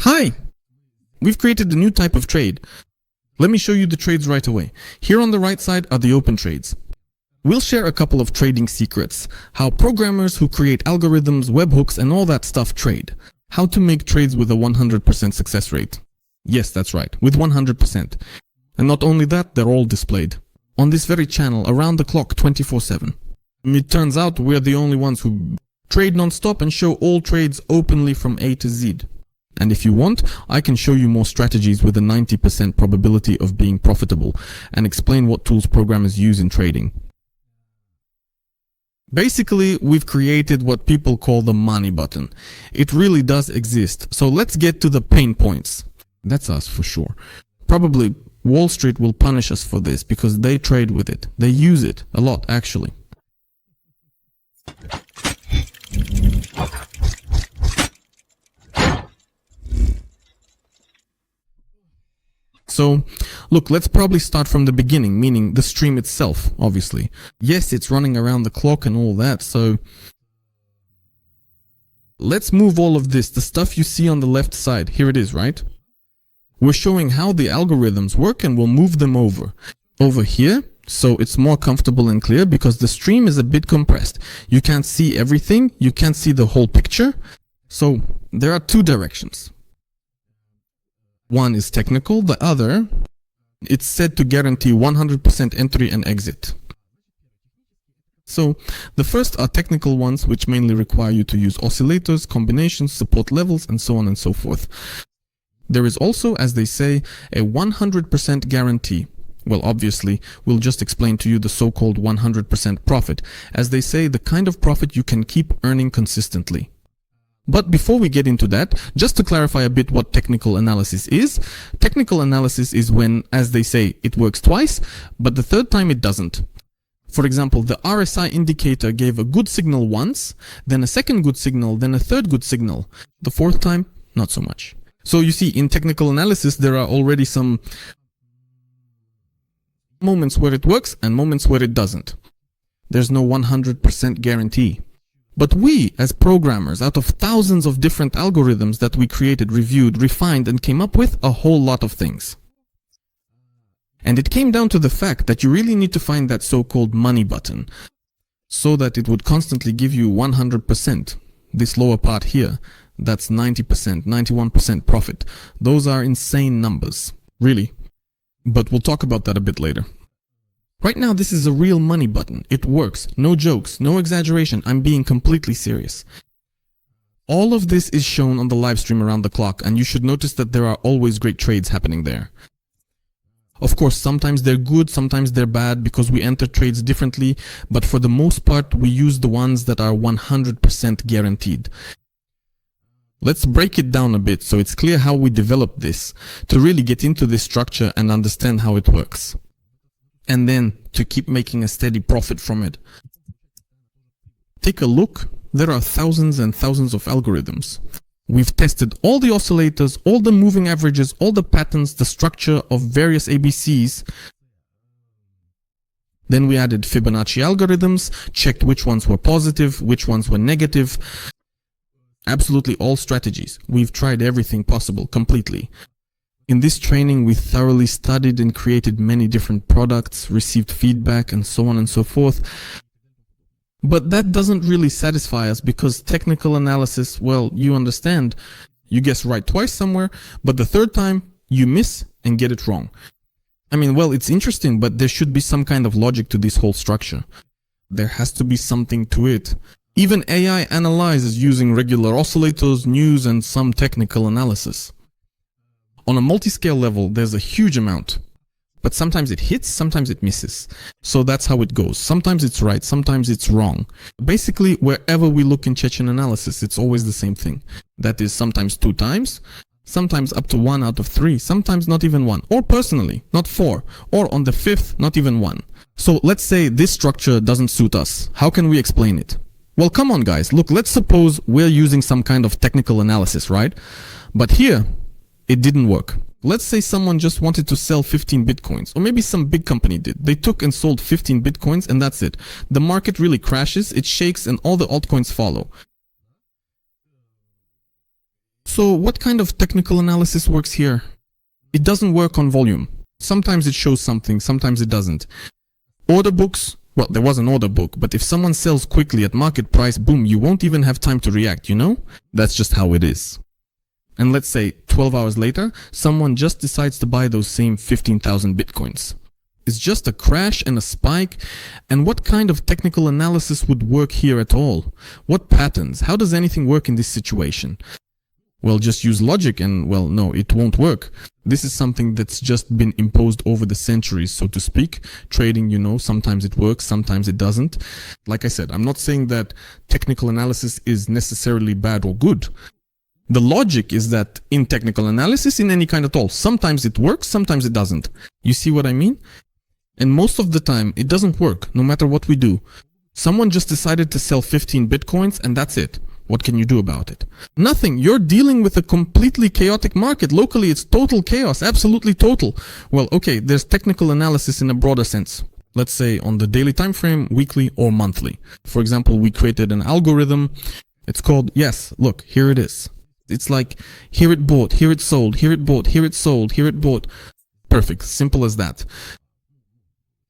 Hi! We've created a new type of trade. Let me show you the trades right away. Here on the right side are the open trades. We'll share a couple of trading secrets, how programmers who create algorithms, webhooks and all that stuff trade. How to make trades with a 100% success rate. Yes, that's right, with 100%. And not only that, they're all displayed on this very channel around the clock 24/7. It turns out we're the only ones who trade non-stop and show all trades openly from A to Z. And if you want, I can show you more strategies with a 90% probability of being profitable and explain what tools programmers use in trading. Basically, we've created what people call the money button. It really does exist. So let's get to the pain points. That's us for sure. Probably Wall Street will punish us for this because they trade with it. They use it a lot, actually. So, look, let's probably start from the beginning, meaning the stream itself, obviously. Yes, it's running around the clock and all that, so let's move all of this, the stuff you see on the left side. Here it is, right? We're showing how the algorithms work and we'll move them over here, so it's more comfortable and clear because the stream is a bit compressed. You can't see everything, you can't see the whole picture. So there are two directions. One is technical, the other, it's said to guarantee 100% entry and exit. So the first are technical ones, which mainly require you to use oscillators, combinations, support levels, and so on and so forth. There is also, as they say, a 100% guarantee. Well, obviously, we'll just explain to you the so-called 100% profit, as they say, the kind of profit you can keep earning consistently. But before we get into that, just to clarify a bit what technical analysis is. Technical analysis is when, as they say, it works twice, but the third time it doesn't. For example, the RSI indicator gave a good signal once, then a second good signal, then a third good signal. The fourth time, not so much. So you see, in technical analysis, there are already some moments where it works and moments where it doesn't. There's no 100% guarantee. But we, as programmers, out of thousands of different algorithms that we created, reviewed, refined, and came up with a whole lot of things. And it came down to the fact that you really need to find that so-called money button, so that it would constantly give you 100%. This lower part here, that's 90%, 91% profit. Those are insane numbers, really. But we'll talk about that a bit later. Right now, this is a real money button. It works. No jokes, no exaggeration. I'm being completely serious. All of this is shown on the live stream around the clock, and you should notice that there are always great trades happening there. Of course, sometimes they're good, sometimes they're bad because we enter trades differently, but for the most part, we use the ones that are 100% guaranteed. Let's break it down a bit so it's clear how we developed this, to really get into this structure and understand how it works. And then to keep making a steady profit from it. Take a look. There are thousands and thousands of algorithms. We've tested all the oscillators, all the moving averages, all the patterns, the structure of various ABCs. Then we added Fibonacci algorithms, checked which ones were positive, which ones were negative. Absolutely all strategies. We've tried everything possible completely. In this training, we thoroughly studied and created many different products, received feedback, and so on and so forth. But that doesn't really satisfy us because technical analysis, well, you understand, you guess right twice somewhere, but the third time, you miss and get it wrong. I mean, well, it's interesting, but there should be some kind of logic to this whole structure. There has to be something to it. Even AI analyzes using regular oscillators, news, and some technical analysis. On a multi-scale level, there's a huge amount, but sometimes it hits, sometimes it misses. So that's how it goes. Sometimes it's right, sometimes it's wrong. Basically, wherever we look in Chechen analysis, it's always the same thing. That is sometimes 2 times, sometimes up to 1 out of 3, sometimes not even 1, or personally, not 4, or on the 5th, not even 1. So let's say this structure doesn't suit us. How can we explain it? Well, come on guys, look, let's suppose we're using some kind of technical analysis, right? But here, it didn't work. Let's say someone just wanted to sell 15 bitcoins, or maybe some big company did. They took and sold 15 bitcoins and that's it. The market really crashes, it shakes, and all the altcoins follow. So what kind of technical analysis works here? It doesn't work on volume. Sometimes it shows something, sometimes it doesn't. Order books, well, there was an order book, but if someone sells quickly at market price, boom, you won't even have time to react, you know? That's just how it is. And let's say 12 hours later, someone just decides to buy those same 15,000 bitcoins. It's just a crash and a spike. And what kind of technical analysis would work here at all? What patterns? How does anything work in this situation? Well, just use logic and, well, no, it won't work. This is something that's just been imposed over the centuries, so to speak. Trading, you know, sometimes it works, sometimes it doesn't. Like I said, I'm not saying that technical analysis is necessarily bad or good. The logic is that in technical analysis, in any kind at all, sometimes it works, sometimes it doesn't. You see what I mean? And most of the time, it doesn't work, no matter what we do. Someone just decided to sell 15 bitcoins and that's it. What can you do about it? Nothing. You're dealing with a completely chaotic market. Locally, it's total chaos, absolutely total. Well, okay, there's technical analysis in a broader sense. Let's say on the daily time frame, weekly or monthly. For example, we created an algorithm. It's called, yes, look, here it is. It's like, here it bought, here it sold, here it bought, here it sold, here it bought. Perfect. Simple as that.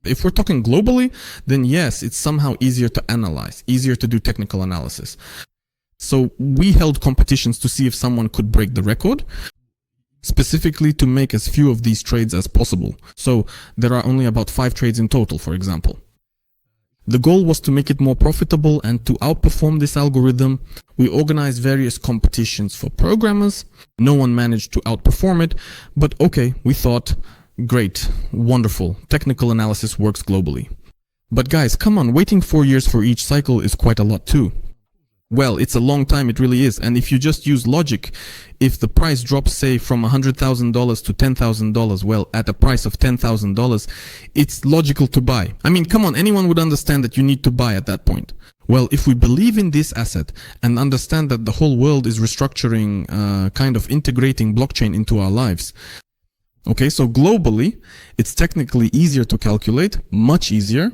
If we're talking globally, then yes, it's somehow easier to analyze, easier to do technical analysis. So we held competitions to see if someone could break the record, specifically to make as few of these trades as possible. So there are only about 5 trades in total, for example. The goal was to make it more profitable, and to outperform this algorithm, we organized various competitions for programmers. No one managed to outperform it, but okay, we thought, great, wonderful, technical analysis works globally. But guys, come on, waiting 4 years for each cycle is quite a lot too. Well, it's a long time, it really is. And if you just use logic, if the price drops, say, from $100,000 to $10,000, well, at a price of $10,000, it's logical to buy. I mean, come on, anyone would understand that you need to buy at that point. Well, if we believe in this asset and understand that the whole world is restructuring, kind of integrating blockchain into our lives. Okay, so globally, it's technically easier to calculate, much easier.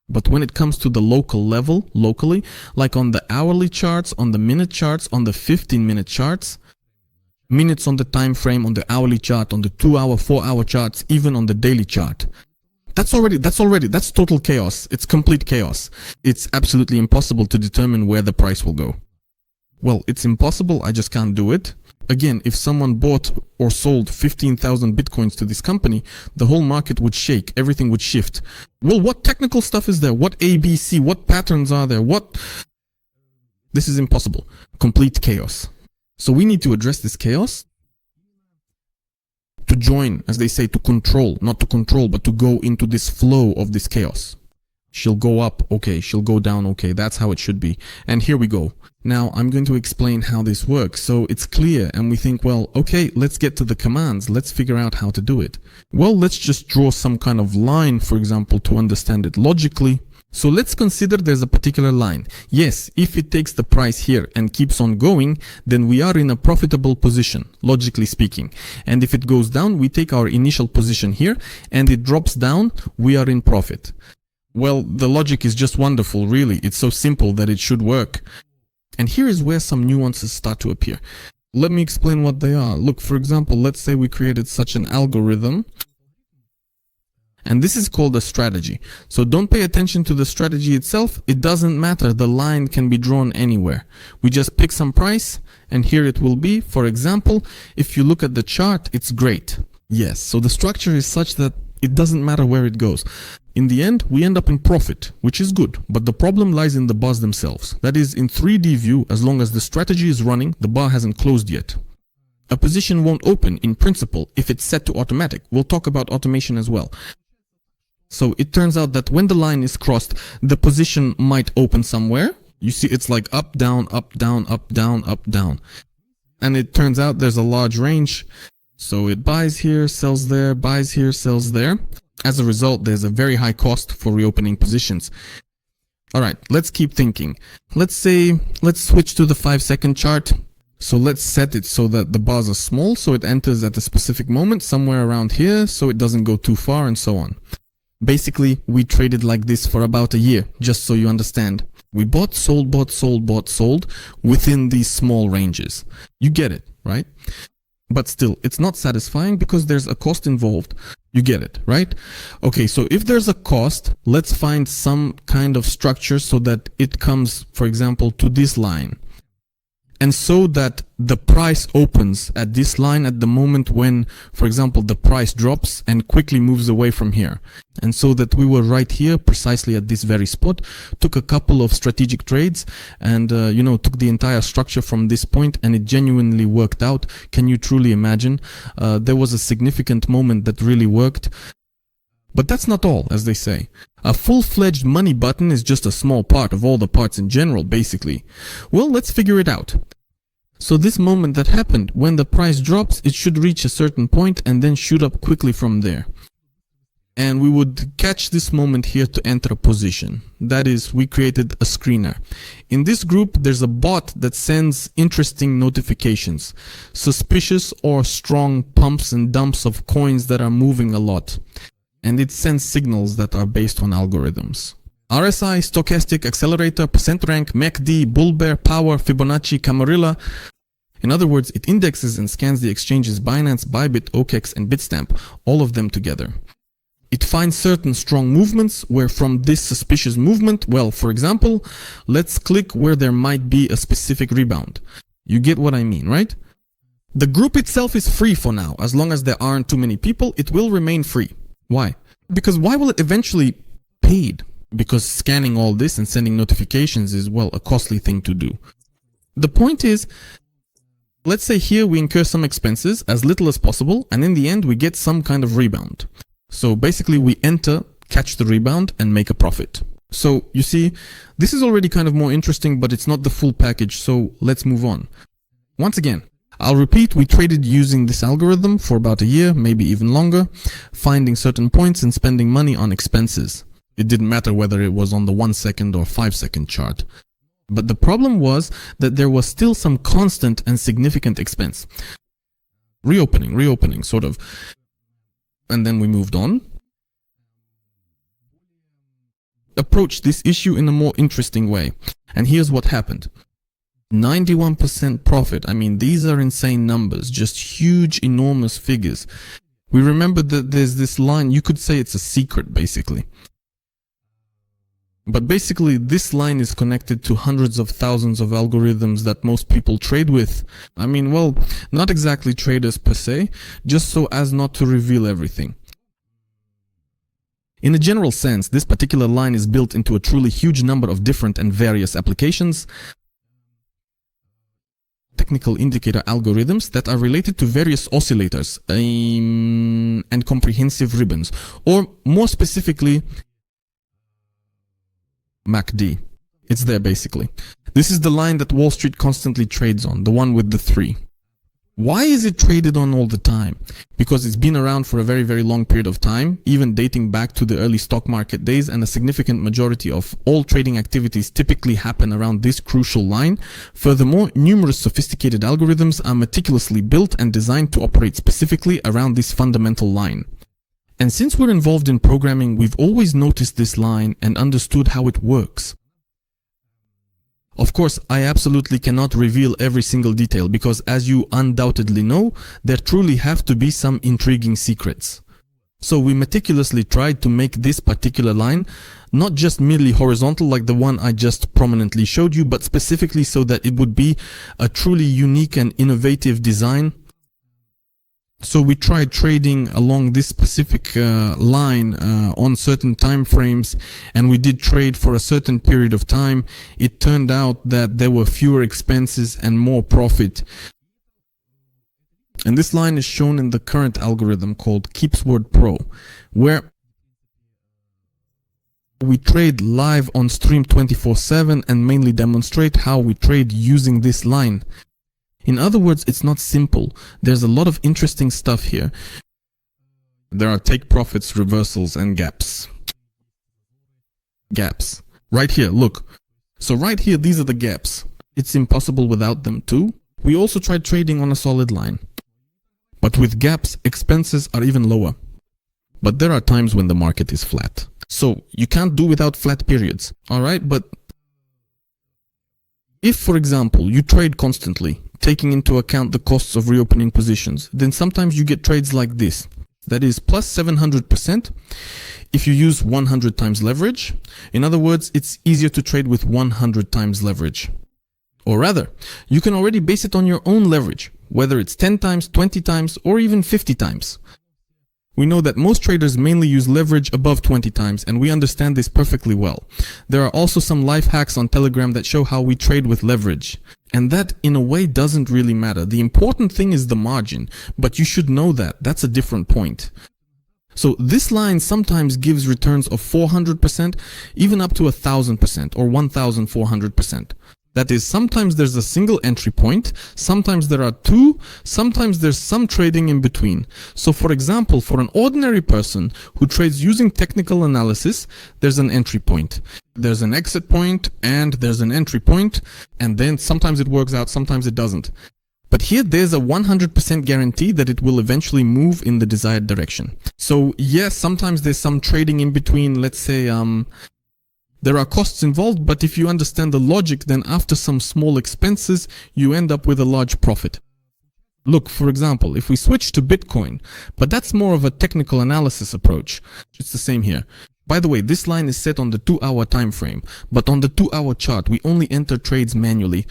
But when it comes to the local level, locally, like on the hourly charts, on the minute charts, on the 15-minute charts, minutes on the time frame, on the hourly chart, on the 2-hour, 4-hour charts, even on the daily chart. That's total chaos. It's complete chaos. It's absolutely impossible to determine where the price will go. Well, it's impossible. I just can't do it. Again, if someone bought or sold 15,000 bitcoins to this company, the whole market would shake, everything would shift. Well, what technical stuff is there? What ABC? What patterns are there? This is impossible. Complete chaos. So we need to address this chaos, to join, as they say, to control, not to control, but to go into this flow of this chaos. She'll go up, okay, she'll go down, okay, that's how it should be. And here we go. Now I'm going to explain how this works, so it's clear, and we think, well, okay, let's get to the commands, let's figure out how to do it. Well, let's just draw some kind of line, for example, to understand it logically. So let's consider there's a particular line. Yes, if it takes the price here and keeps on going, then we are in a profitable position, logically speaking. And if it goes down, we take our initial position here, and it drops down, we are in profit. Well, the logic is just wonderful, really. It's so simple that it should work. And here is where some nuances start to appear. Let me explain what they are. Look, for example, let's say we created such an algorithm. And this is called a strategy. So don't pay attention to the strategy itself. It doesn't matter. The line can be drawn anywhere. We just pick some price, and here it will be. For example, if you look at the chart, it's great. Yes, so the structure is such that it doesn't matter where it goes. In the end, we end up in profit, which is good, but the problem lies in the bars themselves. That is, in 3D view, as long as the strategy is running, the bar hasn't closed yet. A position won't open, in principle, if it's set to automatic. We'll talk about automation as well. So it turns out that when the line is crossed, the position might open somewhere. You see, it's like up, down, up, down, up, down, up, down. And it turns out there's a large range. So it buys here, sells there, buys here, sells there. As a result, there's a very high cost for reopening positions. All right, let's keep thinking. Let's switch to the 5-second chart. So let's set it so that the bars are small, so it enters at a specific moment, somewhere around here, so it doesn't go too far, and so on. Basically, we traded like this for about a year, just so you understand. We bought, sold, bought, sold, bought, sold within these small ranges. You get it. right? But still, it's not satisfying because there's a cost involved. You get it, right? Okay, so if there's a cost, let's find some kind of structure so that it comes, for example, to this line. And so that the price opens at this line at the moment when, for example, the price drops and quickly moves away from here. And so that we were right here, precisely at this very spot, took a couple of strategic trades and, took the entire structure from this point, and it genuinely worked out. Can you truly imagine? There was a significant moment that really worked. But that's not all, as they say. A full-fledged money button is just a small part of all the parts in general, basically. Well, let's figure it out. So this moment that happened, when the price drops, it should reach a certain point and then shoot up quickly from there. And we would catch this moment here to enter a position. That is, we created a screener. In this group, there's a bot that sends interesting notifications, suspicious or strong pumps and dumps of coins that are moving a lot. And it sends signals that are based on algorithms. RSI, stochastic accelerator, percent rank, MACD, bull bear, power, Fibonacci, Camarilla. In other words, it indexes and scans the exchanges Binance, Bybit, OKEx, and Bitstamp, all of them together. It finds certain strong movements where from this suspicious movement, well, for example, let's click where there might be a specific rebound. You get what I mean, right? The group itself is free for now. As long as there aren't too many people, it will remain free. Why? Because why will it eventually paid? Because scanning all this and sending notifications is, well, a costly thing to do. The point is, let's say here we incur some expenses, as little as possible, and in the end we get some kind of rebound. So basically we enter, catch the rebound, and make a profit. So you see, this is already kind of more interesting, but it's not the full package, so let's move on. Once again, I'll repeat, we traded using this algorithm for about a year, maybe even longer, finding certain points and spending money on expenses. It didn't matter whether it was on the 1 second or 5 second chart. But the problem was that there was still some constant and significant expense. Reopening, sort of. And then we moved on. Approached this issue in a more interesting way. And here's what happened. 91% profit. I mean, these are insane numbers, just huge, enormous figures. We remember that there's this line, you could say it's a secret, basically. But basically, this line is connected to hundreds of thousands of algorithms that most people trade with. I mean, well, not exactly traders per se, just so as not to reveal everything. In a general sense, this particular line is built into a truly huge number of different and various applications, technical indicator algorithms that are related to various oscillators and comprehensive ribbons, or more specifically, MACD. It's there basically. This is the line that Wall Street constantly trades on, the one with the 3. Why is it traded on all the time? Because it's been around for a very, very long period of time, even dating back to the early stock market days, and a significant majority of all trading activities typically happen around this crucial line. Furthermore, numerous sophisticated algorithms are meticulously built and designed to operate specifically around this fundamental line. And since we're involved in programming, we've always noticed this line and understood how it works. Of course, I absolutely cannot reveal every single detail because, as you undoubtedly know, there truly have to be some intriguing secrets. So we meticulously tried to make this particular line not just merely horizontal like the one I just prominently showed you, but specifically so that it would be a truly unique and innovative design. So we tried trading along this specific line on certain time frames, and we did trade for a certain period of time. It turned out that there were fewer expenses and more profit. And this line is shown in the current algorithm called KeepsWord Pro, where we trade live on stream 24/7 and mainly demonstrate how we trade using this line. In other words, it's not simple. There's a lot of interesting stuff here. There are take profits, reversals, and gaps. Gaps. Right here, look. So right here, these are the gaps. It's impossible without them too. We also tried trading on a solid line. But with gaps, expenses are even lower. But there are times when the market is flat. So you can't do without flat periods. Alright, but if, for example, you trade constantly, taking into account the costs of reopening positions, then sometimes you get trades like this. That is plus 700% if you use 100 times leverage. In other words, it's easier to trade with 100 times leverage. Or rather, you can already base it on your own leverage, whether it's 10 times, 20 times, or even 50 times. We know that most traders mainly use leverage above 20 times, and we understand this perfectly well. There are also some life hacks on Telegram that show how we trade with leverage. And that, in a way, doesn't really matter. The important thing is the margin, but you should know that. That's a different point. So this line sometimes gives returns of 400%, even up to 1,000% or 1,400%. That is, sometimes there's a single entry point, sometimes there are two, sometimes there's some trading in between. So for example, for an ordinary person who trades using technical analysis, there's an entry point, there's an exit point, and there's an entry point, and then sometimes it works out, sometimes it doesn't. But here there's a 100% guarantee that it will eventually move in the desired direction. So yes, sometimes there's some trading in between, let's say, there are costs involved, but if you understand the logic, then after some small expenses, you end up with a large profit. Look, for example, if we switch to Bitcoin, but that's more of a technical analysis approach. It's the same here. By the way, this line is set on the 2-hour time frame, but on the 2-hour chart, we only enter trades manually.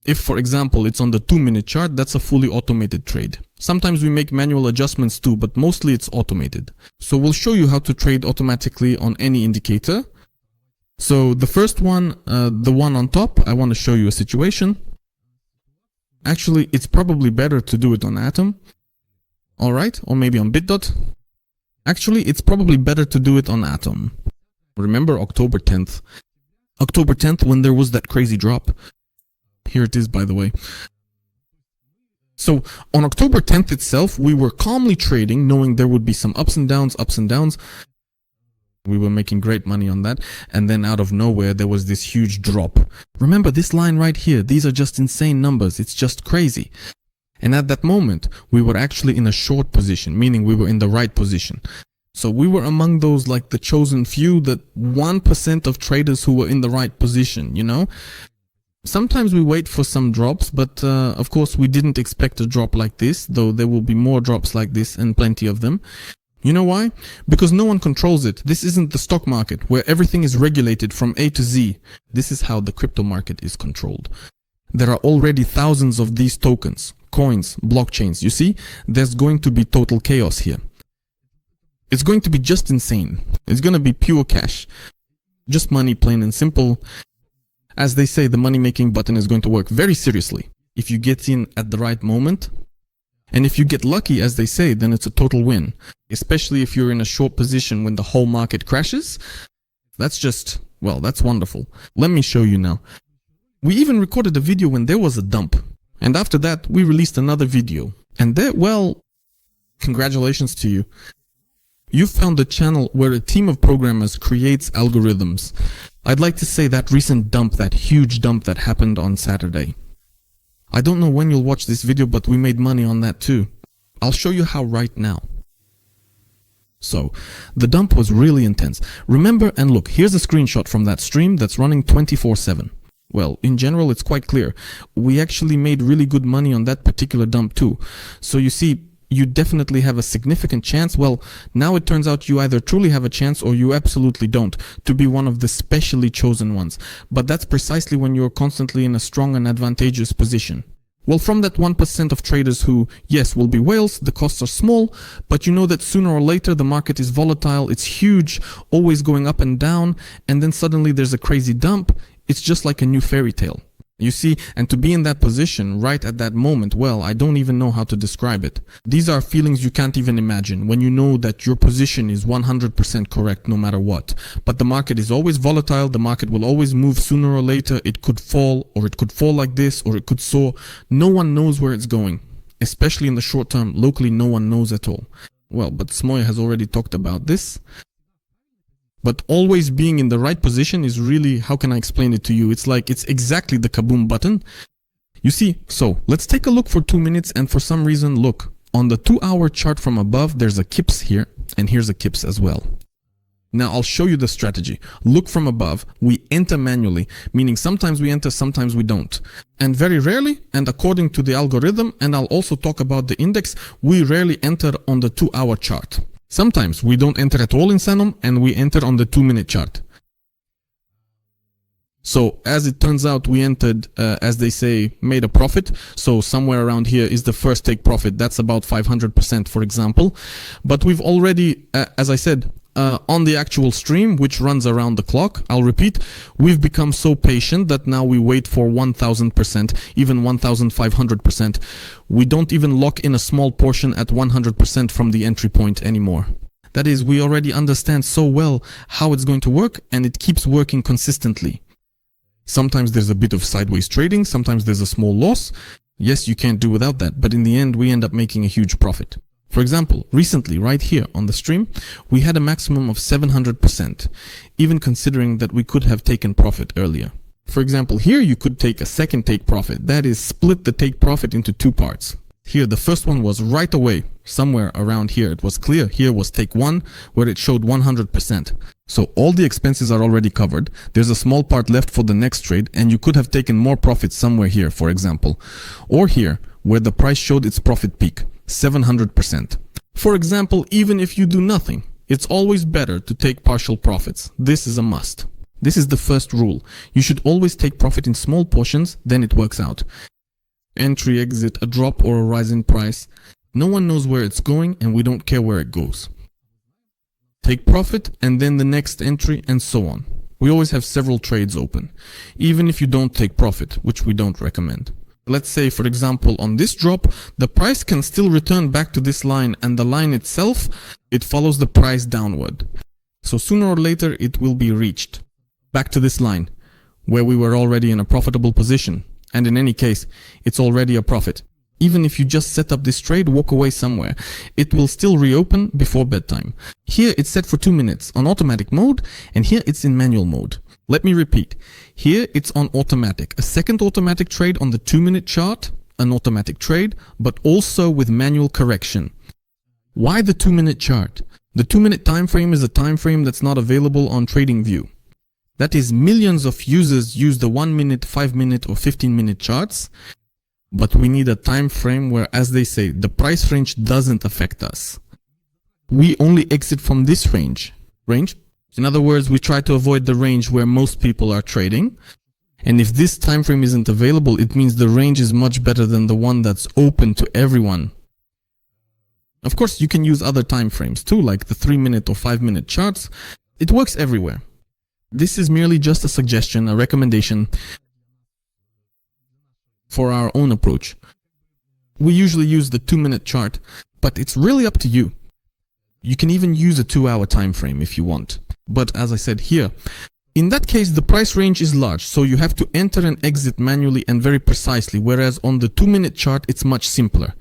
If, for example, it's on the 2-minute chart, that's a fully automated trade. Sometimes we make manual adjustments too, but mostly it's automated. So we'll show you how to trade automatically on any indicator. So the first one, the one on top, I want to show you a situation. Actually, it's probably better to do it on Atom. Alright, or maybe on BitDot. Actually, it's probably better to do it on Atom. Remember October 10th? October 10th when there was that crazy drop. Here it is, by the way. So on October 10th itself, we were calmly trading, knowing there would be some ups and downs, We were making great money on that, and then out of nowhere there was this huge drop. Remember this line right here, these are just insane numbers, it's just crazy. And at that moment, we were actually in a short position, meaning we were in the right position. So we were among those like the chosen few, that 1% of traders who were in the right position, you know? Sometimes we wait for some drops, but of course we didn't expect a drop like this, though there will be more drops like this and plenty of them. You know why? Because no one controls it. This isn't the stock market where everything is regulated from A to Z. This is how the crypto market is controlled. There are already thousands of these tokens, coins, blockchains. You see, there's going to be total chaos here. It's going to be just insane. It's going to be pure cash. Just money, plain and simple. As they say, the money-making button is going to work very seriously if you get in at the right moment. And if you get lucky, as they say, then it's a total win. Especially if you're in a short position when the whole market crashes. That's just, well, that's wonderful. Let me show you now. We even recorded a video when there was a dump. And after that, we released another video. And there, well, congratulations to you. You found a channel where a team of programmers creates algorithms. I'd like to say that recent dump, that huge dump that happened on Saturday. I don't know when you'll watch this video, but we made money on that too. I'll show you how right now. So, the dump was really intense. Remember, and look, here's a screenshot from that stream that's running 24/7. Well, in general, it's quite clear. We actually made really good money on that particular dump too. So you see, you definitely have a significant chance. Well, now it turns out you either truly have a chance or you absolutely don't, to be one of the specially chosen ones. But that's precisely when you're constantly in a strong and advantageous position. Well, from that 1% of traders who, yes, will be whales, the costs are small, but you know that sooner or later the market is volatile, it's huge, always going up and down, and then suddenly there's a crazy dump. It's just like a new fairy tale. You see, and to be in that position right at that moment, well, I don't even know how to describe it. These are feelings you can't even imagine when you know that your position is 100% correct no matter what. But the market is always volatile, the market will always move sooner or later, it could fall, or it could fall like this, or it could soar. No one knows where it's going, especially in the short term. Locally, no one knows at all. Well, but Smoy has already talked about this. But always being in the right position is really, how can I explain it to you? It's like, it's exactly the kaboom button. You see, so let's take a look for 2 minutes, and for some reason, look, on the 2-hour chart from above, there's a kips here, and here's a kips as well. Now I'll show you the strategy. Look from above. We enter manually, meaning sometimes we enter, sometimes we don't. And very rarely, and according to the algorithm, and I'll also talk about the index, we rarely enter on the 2-hour chart. Sometimes we don't enter at all in Sanum, and we enter on the 2-minute chart. So as it turns out, we entered, as they say, made a profit. So somewhere around here is the first take profit. That's about 500%, for example. But we've already, as I said, on the actual stream, which runs around the clock, I'll repeat, we've become so patient that now we wait for 1000%, even 1500%. We don't even lock in a small portion at 100% from the entry point anymore. That is, we already understand so well how it's going to work, and it keeps working consistently. Sometimes there's a bit of sideways trading, sometimes there's a small loss. Yes, you can't do without that, but in the end, we end up making a huge profit. For example, recently, right here on the stream, we had a maximum of 700%, even considering that we could have taken profit earlier. For example, here you could take a second take profit, that is, split the take profit into 2 parts. Here, the first one was right away, somewhere around here, it was clear. Here was take 1, where it showed 100%. So all the expenses are already covered. There's a small part left for the next trade, and you could have taken more profit somewhere here, for example. Or here, where the price showed its profit peak, 700%. For example, even if you do nothing, it's always better to take partial profits. This is a must. This is the first rule. You should always take profit in small portions, then it works out. Entry, exit, a drop or a rise in price. No one knows where it's going, and we don't care where it goes. Take profit and then the next entry, and so on. We always have several trades open, even if you don't take profit, which we don't recommend. Let's say, for example, on this drop, the price can still return back to this line, and the line itself, it follows the price downward. So sooner or later, it will be reached. Back to this line, where we were already in a profitable position. And in any case, it's already a profit. Even if you just set up this trade, walk away somewhere, it will still reopen before bedtime. Here it's set for 2 minutes on automatic mode, and here it's in manual mode. Let me repeat. Here it's on automatic. A second automatic trade on the 2-minute chart, an automatic trade, but also with manual correction. Why the 2-minute chart? The 2-minute time frame is a time frame that's not available on Tradingview. That is, millions of users use the 1-minute, 5-minute or 15-minute charts, but we need a time frame where, as they say, the price range doesn't affect us. We only exit from this range. In other words, we try to avoid the range where most people are trading. And if this time frame isn't available, it means the range is much better than the one that's open to everyone. Of course, you can use other time frames too, like the 3-minute or 5-minute charts. It works everywhere. This is merely just a suggestion, a recommendation for our own approach. We usually use the 2-minute chart, but it's really up to you. You can even use a 2-hour time frame if you want. But as I said here, in that case, the price range is large, so you have to enter and exit manually and very precisely, whereas on the 2-minute chart, it's much simpler.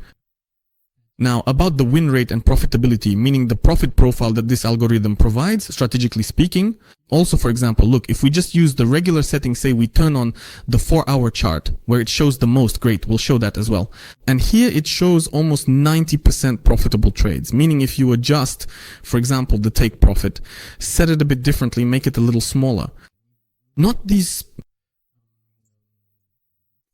Now, about the win rate and profitability, meaning the profit profile that this algorithm provides, strategically speaking. Also, for example, look, if we just use the regular setting, say we turn on the 4-hour chart, where it shows the most, great, we'll show that as well. And here it shows almost 90% profitable trades, meaning if you adjust, for example, the take profit, set it a bit differently, make it a little smaller. Not these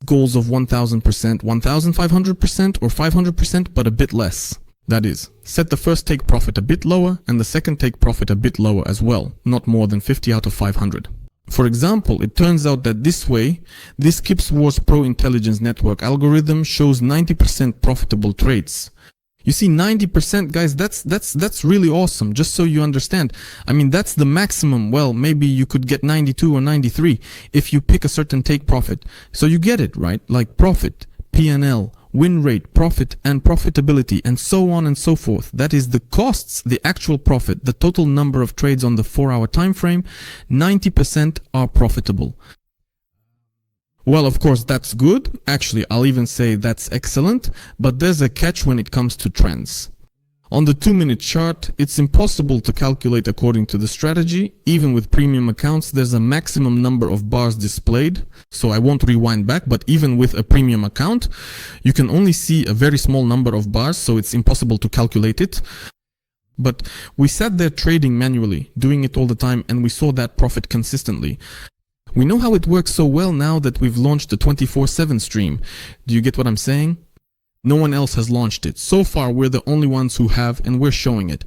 goals of 1000%, 1500% or 500%, but a bit less. That is, set the first take profit a bit lower and the second take profit a bit lower as well, not more than 50 out of 500. For example, it turns out that this way, this Kips Wars Pro Intelligence Network algorithm shows 90% profitable trades. You see, 90%, guys, that's really awesome, just so you understand. I mean, that's the maximum. Well, maybe you could get 92 or 93 if you pick a certain take profit. So you get it, right? Like profit, P&L, win rate, profit, and profitability, and so on and so forth. That is the costs, the actual profit, the total number of trades on the 4-hour time frame. 90% are profitable. Well, of course, that's good. Actually, I'll even say that's excellent, but there's a catch when it comes to trends. On the 2-minute chart, it's impossible to calculate according to the strategy. Even with premium accounts, there's a maximum number of bars displayed. So I won't rewind back, but even with a premium account, you can only see a very small number of bars, so it's impossible to calculate it. But we sat there trading manually, doing it all the time, and we saw that profit consistently. We know how it works so well now that we've launched the 24/7 stream. Do you get what I'm saying? No one else has launched it. So far, we're the only ones who have, and we're showing it.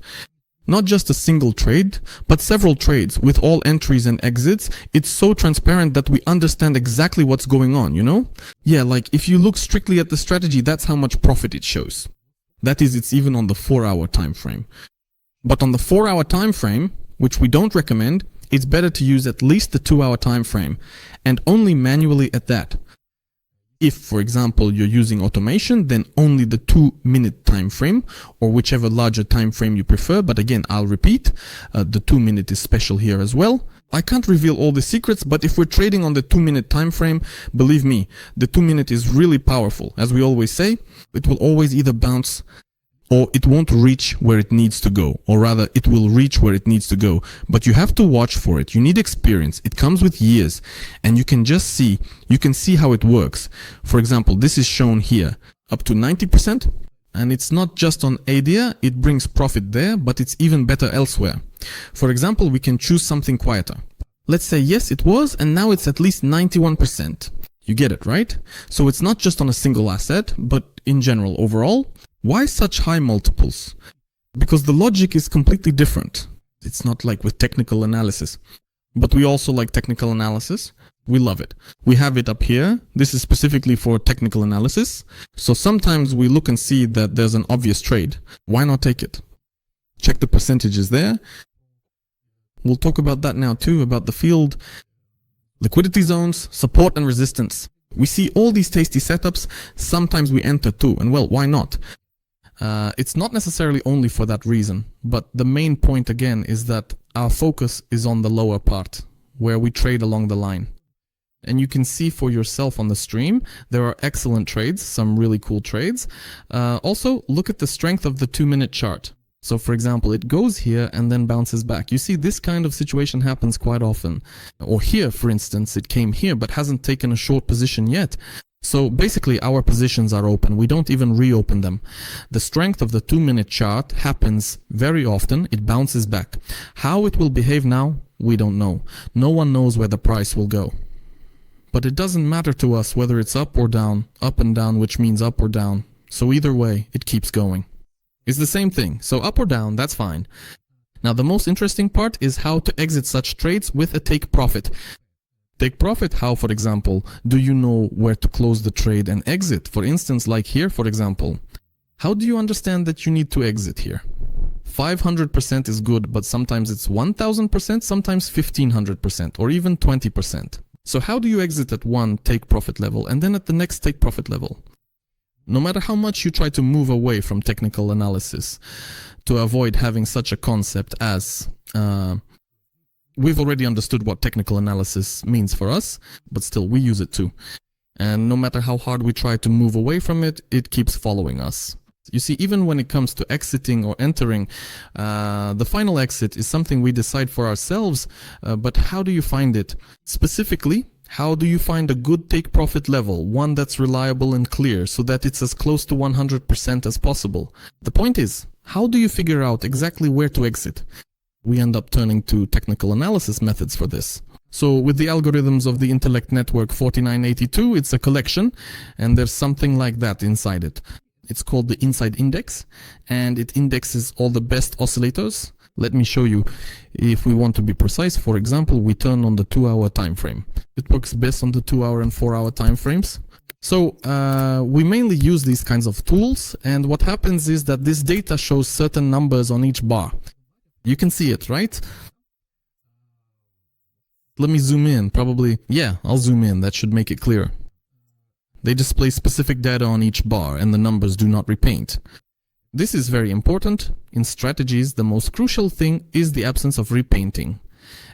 Not just a single trade, but several trades with all entries and exits. It's so transparent that we understand exactly what's going on, you know? Yeah, like if you look strictly at the strategy, that's how much profit it shows. That is, it's even on the 4-hour time frame. But on the 4-hour time frame, which we don't recommend, it's better to use at least the 2-hour time frame, and only manually at that. If, for example, you're using automation, then only the 2-minute time frame, or whichever larger time frame you prefer. But again, I'll repeat, the 2-minute is special here as well. I can't reveal all the secrets, but if we're trading on the 2-minute time frame, believe me, the 2-minute is really powerful. As we always say, it will always either bounce or it won't reach where it needs to go, or rather it will reach where it needs to go. But you have to watch for it. You need experience. It comes with years, and you can see how it works. For example, this is shown here, up to 90%, and it's not just on ADIA, it brings profit there, but it's even better elsewhere. For example, we can choose something quieter. Let's say yes, it was, and now it's at least 91%. You get it, right? So it's not just on a single asset, but in general, overall. Why such high multiples? Because the logic is completely different. It's not like with technical analysis. But we also like technical analysis. We love it. We have it up here. This is specifically for technical analysis. So sometimes we look and see that there's an obvious trade. Why not take it? Check the percentages there. We'll talk about that now too, about the field, liquidity zones, support and resistance. We see all these tasty setups. Sometimes we enter too. And well, why not? It's not necessarily only for that reason, but the main point again is that our focus is on the lower part, where we trade along the line. And you can see for yourself on the stream, there are excellent trades, some really cool trades. Also, look at the strength of the 2-minute chart. So for example, it goes here and then bounces back. You see, this kind of situation happens quite often. Or here, for instance, it came here but hasn't taken a short position yet. So basically our positions are open. We don't even reopen them. The strength of the 2-minute chart happens very often. It bounces back. How it will behave now, we don't know. No one knows where the price will go. But it doesn't matter to us whether it's up or down, up and down, which means up or down. So either way, it keeps going. It's the same thing. So up or down, that's fine. Now the most interesting part is how to exit such trades with a take profit. Take profit, how, for example, do you know where to close the trade and exit? For instance, like here, for example, how do you understand that you need to exit here? 500% is good, but sometimes it's 1000%, sometimes 1500%, or even 20%. So how do you exit at one take profit level and then at the next take profit level? No matter how much you try to move away from technical analysis to avoid having such a concept as we've already understood what technical analysis means for us, but still we use it too. And no matter how hard we try to move away from it, it keeps following us. You see, even when it comes to exiting or entering, the final exit is something we decide for ourselves, but how do you find it? Specifically, how do you find a good take profit level, one that's reliable and clear, so that it's as close to 100% as possible? The point is, how do you figure out exactly where to exit? We end up turning to technical analysis methods for this. So with the algorithms of the INTELLECT network 4982, it's a collection, and there's something like that inside it. It's called the Inside Index, and it indexes all the best oscillators. Let me show you. If we want to be precise, for example, we turn on the 2-hour time frame. It works best on the 2-hour and 4-hour time frames. So we mainly use these kinds of tools, and what happens is that this data shows certain numbers on each bar. You can see it, right? Let me zoom in, probably. Yeah, I'll zoom in. That should make it clear. They display specific data on each bar, and the numbers do not repaint. This is very important. In strategies, the most crucial thing is the absence of repainting.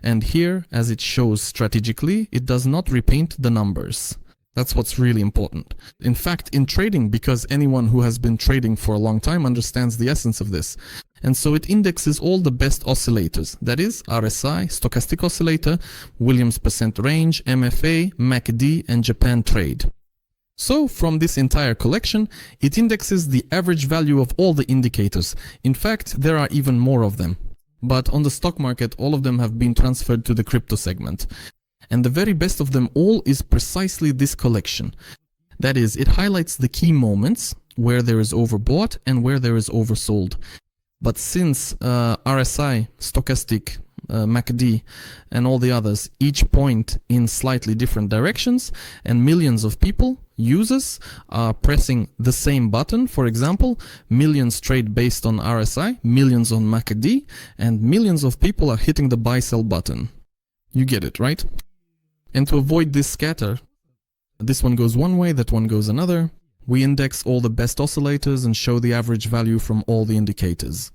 And here, as it shows strategically, it does not repaint the numbers. That's what's really important. In fact, in trading, because anyone who has been trading for a long time understands the essence of this. And so it indexes all the best oscillators. That is, RSI, stochastic oscillator, Williams percent range, MFA, MACD, and Japan trade. So from this entire collection, it indexes the average value of all the indicators. In fact, there are even more of them. But on the stock market, all of them have been transferred to the crypto segment. And the very best of them all is precisely this collection. That is, it highlights the key moments where there is overbought and where there is oversold. But since RSI, stochastic, MACD, and all the others each point in slightly different directions, and millions of people, users, are pressing the same button, for example, millions trade based on RSI, millions on MACD, and millions of people are hitting the buy-sell button. You get it, right? And to avoid this scatter, this one goes one way, that one goes another, we index all the best oscillators and show the average value from all the indicators.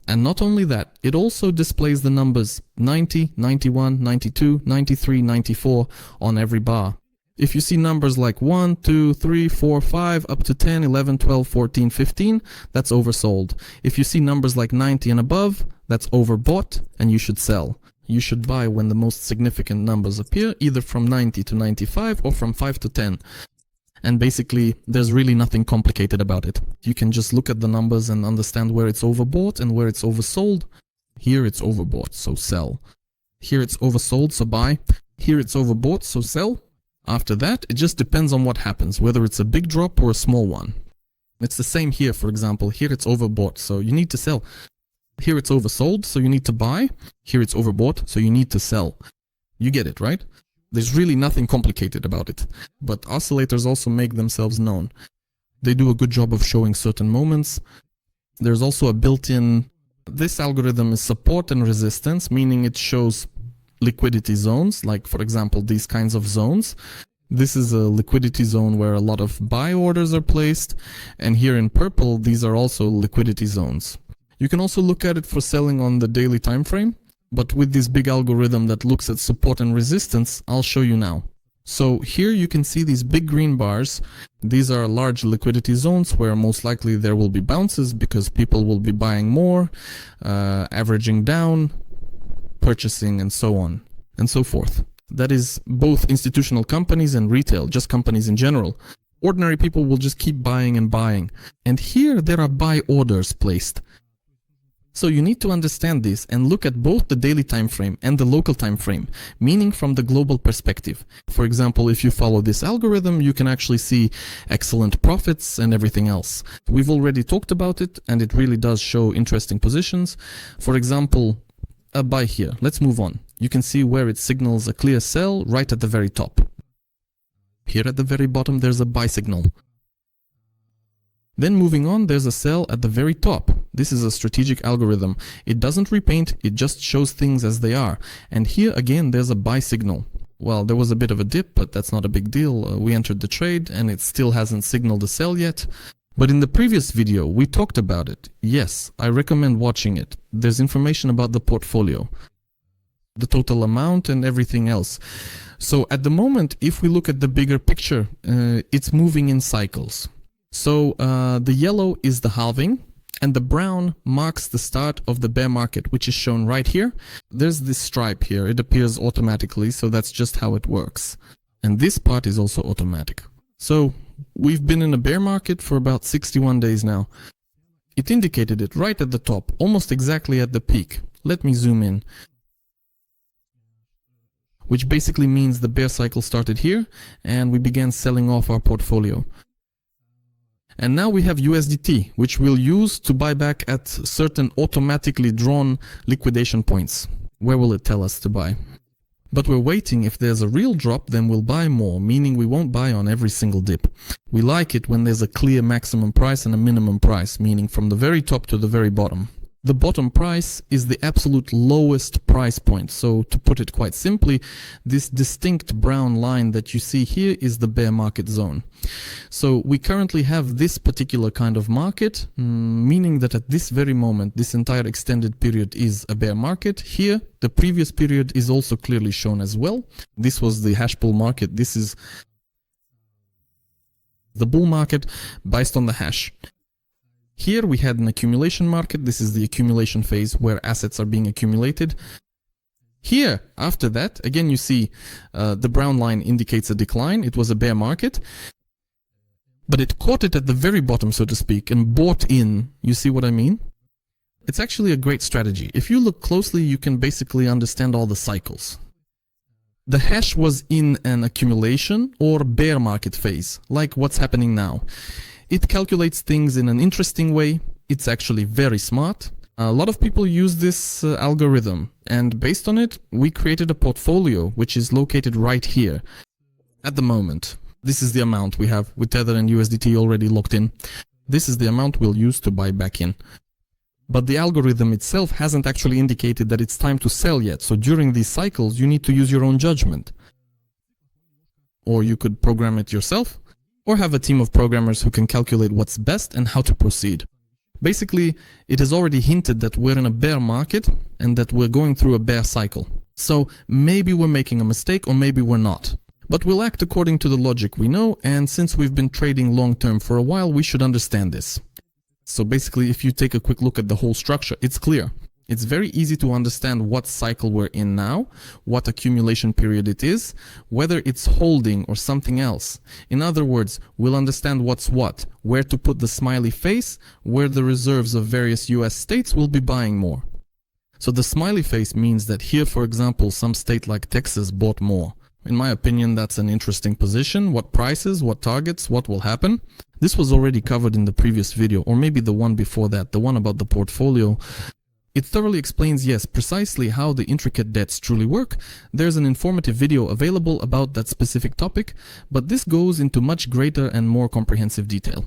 And not only that, it also displays the numbers 90, 91, 92, 93, 94 on every bar. If you see numbers like 1, 2, 3, 4, 5, up to 10, 11, 12, 14, 15, that's oversold. If you see numbers like 90 and above, that's overbought and you should sell. You should buy when the most significant numbers appear, either from 90 to 95 or from 5 to 10. And basically, there's really nothing complicated about it. You can just look at the numbers and understand where it's overbought and where it's oversold. Here it's overbought, so sell. Here it's oversold, so buy. Here it's overbought, so sell. After that, it just depends on what happens, whether it's a big drop or a small one. It's the same here, for example. Here it's overbought, so you need to sell. Here it's oversold, so you need to buy. Here it's overbought, so you need to sell. You get it, right? There's really nothing complicated about it. But oscillators also make themselves known. They do a good job of showing certain moments. There's also a built-in... This algorithm is support and resistance, meaning it shows liquidity zones, like for example these kinds of zones. This is a liquidity zone where a lot of buy orders are placed, and here in purple these are also liquidity zones. You can also look at it for selling on the daily time frame, but with this big algorithm that looks at support and resistance, I'll show you now. So here you can see these big green bars. These are large liquidity zones where most likely there will be bounces because people will be buying more, averaging down, purchasing, and so on and so forth. That is both institutional companies and retail, just companies in general. Ordinary people will just keep buying and buying. And here there are buy orders placed. So you need to understand this and look at both the daily time frame and the local time frame, meaning from the global perspective. For example, if you follow this algorithm, you can actually see excellent profits and everything else. We've already talked about it, and it really does show interesting positions. For example, a buy here. Let's move on. You can see where it signals a clear sell right at the very top. Here at the very bottom, there's a buy signal. Then moving on, there's a sell at the very top. This is a strategic algorithm. It doesn't repaint, it just shows things as they are. And here again, there's a buy signal. Well, there was a bit of a dip, but that's not a big deal. We entered the trade and it still hasn't signaled a sell yet. But in the previous video, we talked about it. Yes, I recommend watching it. There's information about the portfolio, the total amount and everything else. So at the moment, if we look at the bigger picture, it's moving in cycles. So the yellow is the halving, and the brown marks the start of the bear market, which is shown right here. There's this stripe here. It appears automatically, so that's just how it works. And this part is also automatic. So we've been in a bear market for about 61 days now. It indicated it right at the top, almost exactly at the peak. Let me zoom in. Which basically means the bear cycle started here, and we began selling off our portfolio. And now we have USDT, which we'll use to buy back at certain automatically drawn liquidation points. Where will it tell us to buy? But we're waiting. If there's a real drop, then we'll buy more, meaning we won't buy on every single dip. We like it when there's a clear maximum price and a minimum price, meaning from the very top to the very bottom. The bottom price is the absolute lowest price point. So to put it quite simply, this distinct brown line that you see here is the bear market zone. So we currently have this particular kind of market, meaning that at this very moment, this entire extended period is a bear market. Here, the previous period is also clearly shown as well. This was the hash bull market. This is the bull market based on the hash. Here we had an accumulation market. This is the accumulation phase where assets are being accumulated. Here, after that, again you see the brown line indicates a decline. It was a bear market. but it caught it at the very bottom, so to speak, and bought in. You see what I mean? It's actually a great strategy. If you look closely, you can basically understand all the cycles. The hash was in an accumulation or bear market phase, like what's happening now. It calculates things in an interesting way. It's actually very smart. A lot of people use this algorithm, and based on it, we created a portfolio which is located right here. At the moment, this is the amount we have with Tether and USDT already locked in. This is the amount we'll use to buy back in. But the algorithm itself hasn't actually indicated that it's time to sell yet, so during these cycles you need to use your own judgment. Or you could program it yourself, or have a team of programmers who can calculate what's best and how to proceed. Basically, it has already hinted that we're in a bear market and that we're going through a bear cycle. So maybe we're making a mistake or maybe we're not. But we'll act according to the logic we know, and since we've been trading long term for a while, we should understand this. So basically, if you take a quick look at the whole structure, it's clear. It's very easy to understand what cycle we're in now, what accumulation period it is, whether it's holding or something else. In other words, we'll understand what's what, where to put the smiley face, where the reserves of various US states will be buying more. So the smiley face means that here, for example, some state like Texas bought more. In my opinion, that's an interesting position. What prices, what targets, what will happen? This was already covered in the previous video, or maybe the one before that, the one about the portfolio. It thoroughly explains, yes, precisely how the intricate debts truly work. There's an informative video available about that specific topic, but this goes into much greater and more comprehensive detail.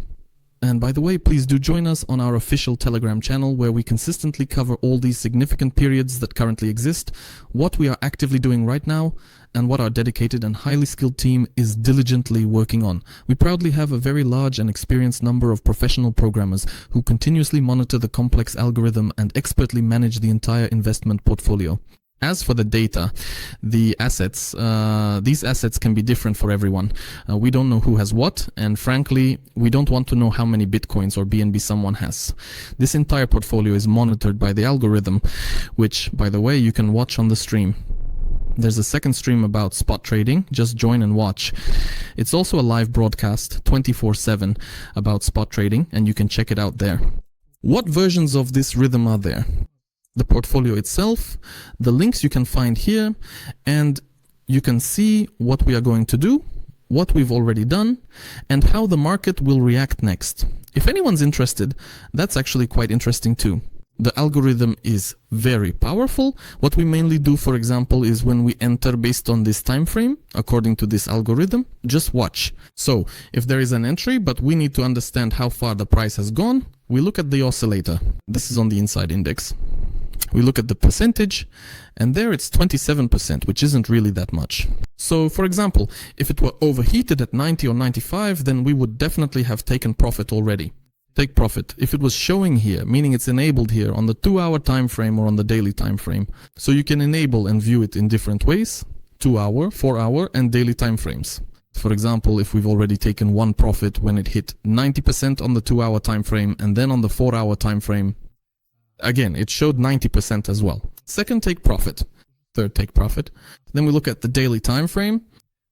And by the way, please do join us on our official Telegram channel where we consistently cover all these significant periods that currently exist, what we are actively doing right now, and what our dedicated and highly skilled team is diligently working on. We proudly have a very large and experienced number of professional programmers who continuously monitor the complex algorithm and expertly manage the entire investment portfolio. As for the data, the assets, these assets can be different for everyone. We don't know who has what, and frankly, we don't want to know how many bitcoins or BNB someone has. This entire portfolio is monitored by the algorithm, which, by the way, you can watch on the stream. There's a second stream about spot trading, just join and watch. It's also a live broadcast 24/7 about spot trading, and you can check it out there. What versions of this rhythm are there? The portfolio itself, the links you can find here, and you can see what we are going to do, what we've already done, and how the market will react next. If anyone's interested, that's actually quite interesting too. The algorithm is very powerful. What we mainly do, for example, is when we enter based on this time frame, according to this algorithm, just watch. So if there is an entry, but we need to understand how far the price has gone, we look at the oscillator. This is on the inside index. We look at the percentage, and there it's 27%, which isn't really that much. So, for example, if it were overheated at 90 or 95, then we would definitely have taken profit already. Take profit if it was showing here, meaning it's enabled here on the 2-hour time frame or on the daily time frame. So you can enable and view it in different ways, 2-hour, 4-hour, and daily time frames. For example, if we've already taken one profit when it hit 90% on the 2-hour time frame and then on the 4-hour time frame, again, it showed 90% as well. Second, take profit. Third, take profit. Then we look at the daily time frame.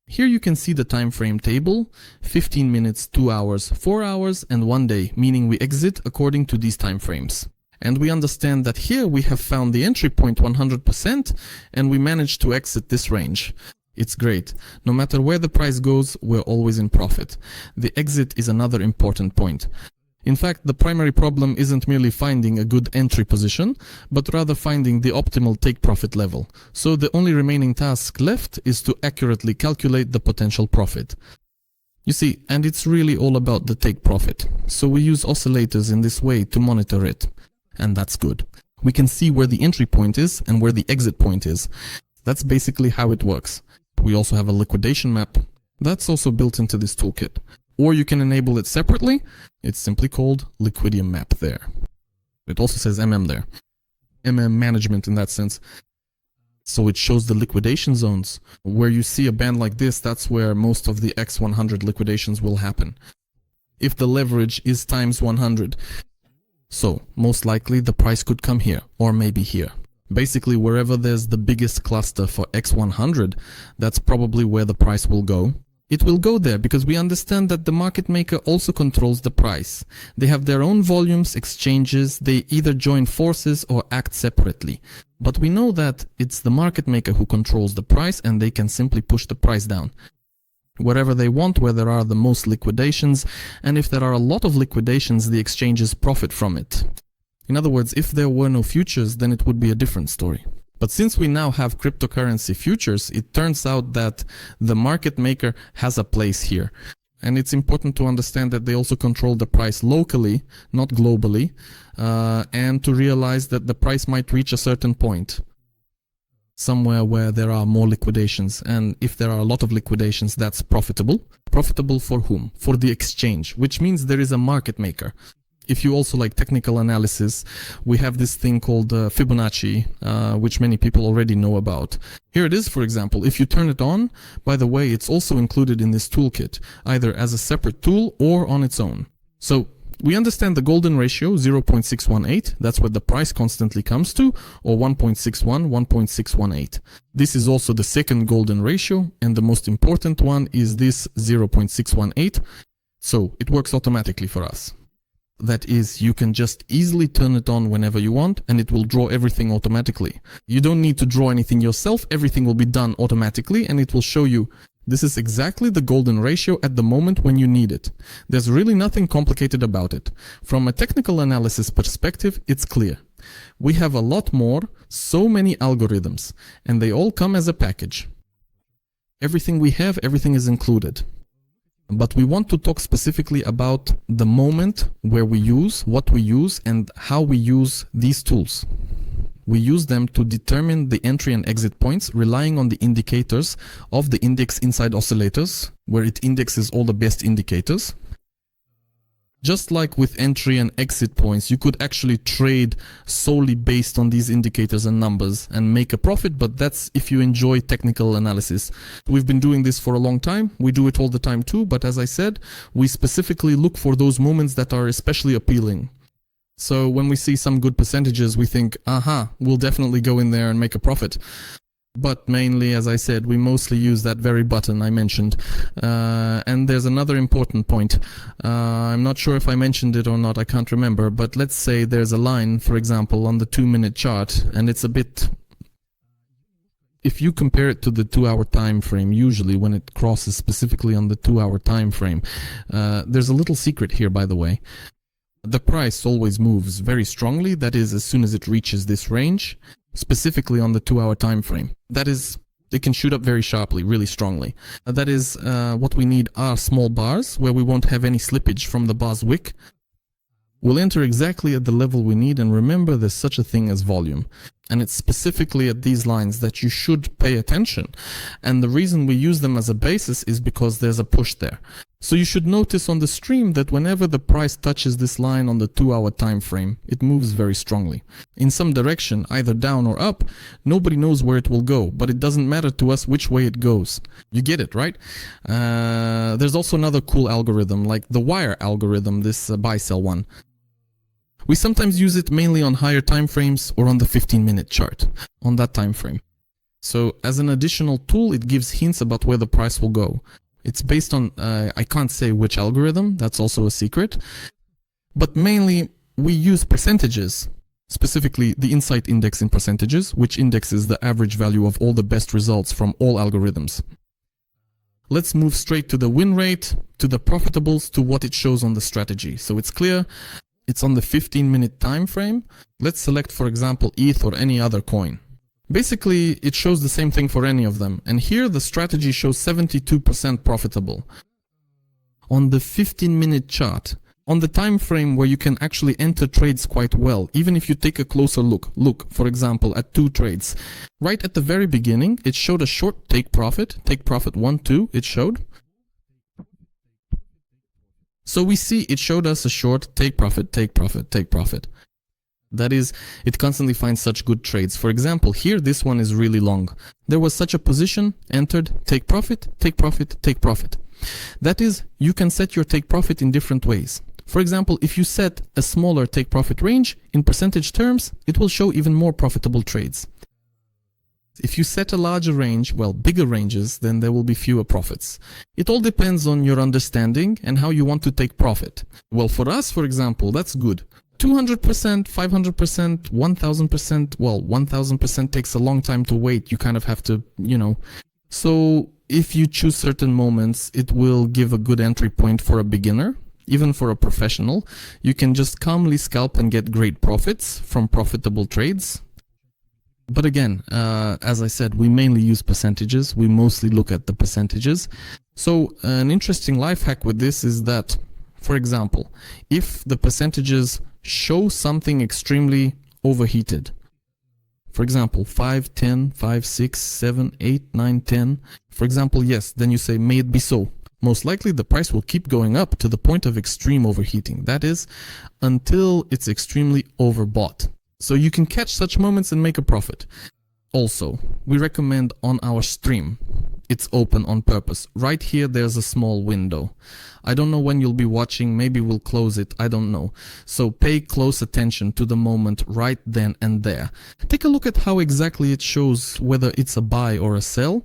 Here you can see the time frame table, 15 minutes, 2 hours, 4 hours, and 1 day, meaning we exit according to these time frames. And we understand that here we have found the entry point 100%, and we managed to exit this range. It's great. No matter where the price goes, we're always in profit. The exit is another important point. In fact, the primary problem isn't merely finding a good entry position, but rather finding the optimal take profit level. So the only remaining task left is to accurately calculate the potential profit. You see, and it's really all about the take profit. So we use oscillators in this way to monitor it. And that's good. We can see where the entry point is and where the exit point is. That's basically how it works. We also have a liquidation map. That's also built into this toolkit. Or you can enable it separately. It's simply called Liquidium Map there. It also says MM there. MM management in that sense. So it shows the liquidation zones. Where you see a band like this, that's where most of the X100 liquidations will happen. If the leverage is times 100. So most likely the price could come here, or maybe here. Basically wherever there's the biggest cluster for X100, that's probably where the price will go. it will go there because we understand that the market maker also controls the price. They have their own volumes, exchanges, they either join forces or act separately. But we know that it's the market maker who controls the price and they can simply push the price down wherever they want, where there are the most liquidations, and if there are a lot of liquidations, the exchanges profit from it. In other words, if there were no futures, then it would be a different story. But since we now have cryptocurrency futures, it turns out that the market maker has a place here. And it's important to understand that they also control the price locally, not globally, and to realize that the price might reach a certain point, somewhere where there are more liquidations. And if there are a lot of liquidations, that's profitable. Profitable for whom? For the exchange, which means there is a market maker. If you also like technical analysis, we have this thing called Fibonacci, which many people already know about. Here it is, for example. If you turn it on, by the way, it's also included in this toolkit, either as a separate tool or on its own. So we understand the golden ratio, 0.618, that's what the price constantly comes to, or 1.61, 1.618. This is also the second golden ratio, and the most important one is this 0.618. So it works automatically for us. That is, you can just easily turn it on whenever you want and it will draw everything automatically. You don't need to draw anything yourself, everything will be done automatically and it will show you this is exactly the golden ratio at the moment when you need it. There's really nothing complicated about it. From a technical analysis perspective, it's clear. We have a lot more, so many algorithms, and they all come as a package. Everything we have, everything is included. But we want to talk specifically about the moment where we use, what we use, and how we use these tools. We use them to determine the entry and exit points, relying on the indicators of the index inside oscillators, where it indexes all the best indicators. Just like with entry and exit points, you could actually trade solely based on these indicators and numbers and make a profit, but that's if you enjoy technical analysis. We've been doing this for a long time. We do it all the time too, but as I said, we specifically look for those moments that are especially appealing. So when we see some good percentages, we think, aha, we'll definitely go in there and make a profit. But mainly, as I said, we mostly use that very button I mentioned. And there's another important point. I'm not sure if I mentioned it or not, I can't remember. But let's say there's a line, for example, on the 2-minute chart, and it's a bit... If you compare it to the 2-hour time frame, usually when it crosses specifically on the 2-hour time frame, there's a little secret here, by the way. The price always moves very strongly, that is, as soon as it reaches this range, specifically on the 2-hour time frame. That is, it can shoot up very sharply, really strongly. That is, what we need are small bars, where we won't have any slippage from the bar's wick. We'll enter exactly at the level we need, and remember there's such a thing as volume. And it's specifically at these lines that you should pay attention. And the reason we use them as a basis is because there's a push there. So you should notice on the stream that whenever the price touches this line on the 2-hour time frame, it moves very strongly. In some direction, either down or up, nobody knows where it will go, but it doesn't matter to us which way it goes. You get it, right? There's also another cool algorithm, like the wire algorithm, this buy-sell one. We sometimes use it mainly on higher time frames or on the 15-minute chart, on that time frame. So as an additional tool, it gives hints about where the price will go. It's based on, I can't say which algorithm, that's also a secret. But mainly, we use percentages, specifically the Insight Index in percentages, which indexes the average value of all the best results from all algorithms. Let's move straight to the win rate, to the profitables, to what it shows on the strategy. So it's clear, it's on the 15-minute time frame. Let's select, for example, ETH or any other coin. Basically, it shows the same thing for any of them. And here the strategy shows 72% profitable. On the 15-minute chart, on the time frame where you can actually enter trades quite well, even if you take a closer look. Look, for example, at 2 trades. Right at the very beginning, it showed a short take profit 1, 2, it showed. So we see it showed us a short take profit, take profit, take profit. That is, it constantly finds such good trades. For example, here this one is really long. There was such a position, entered, take profit, take profit, take profit. That is, you can set your take profit in different ways. For example, if you set a smaller take profit range, in percentage terms, it will show even more profitable trades. If you set a larger range, well, bigger ranges, then there will be fewer profits. It all depends on your understanding and how you want to take profit. Well, for us, for example, that's good. 200%, 500%, 1000%, well, 1000% takes a long time to wait. You kind of have to, So if you choose certain moments, it will give a good entry point for a beginner. Even for a professional, you can just calmly scalp and get great profits from profitable trades. But again, as I said, we mainly use percentages. We mostly look at the percentages. So an interesting life hack with this is that, for example, if the percentages show something extremely overheated, for example, 5, 10, 5, 6, 7, 8, 9, 10, for example, yes, then you say, may it be so. Most likely the price will keep going up to the point of extreme overheating. That is, until it's extremely overbought. So you can catch such moments and make a profit. Also, we recommend on our stream. It's open on purpose. Right here, there's a small window. I don't know when you'll be watching. Maybe we'll close it. I don't know. So pay close attention to the moment right then and there. Take a look at how exactly it shows whether it's a buy or a sell.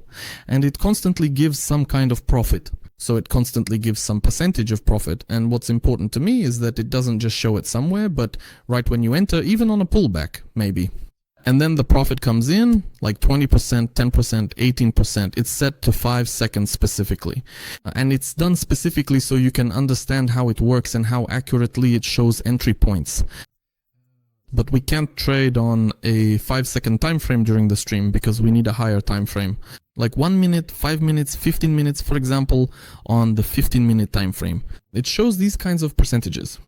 And it constantly gives some kind of profit. So it constantly gives some percentage of profit. And what's important to me is that it doesn't just show it somewhere, but right when you enter, even on a pullback, maybe. And then the profit comes in, like 20%, 10%, 18%. It's set to 5 seconds specifically. And it's done specifically so you can understand how it works and how accurately it shows entry points. But we can't trade on a 5-second time frame during the stream because we need a higher time frame. Like 1 minute, 5 minutes, 15 minutes, for example, on the 15-minute time frame. It shows these kinds of percentages.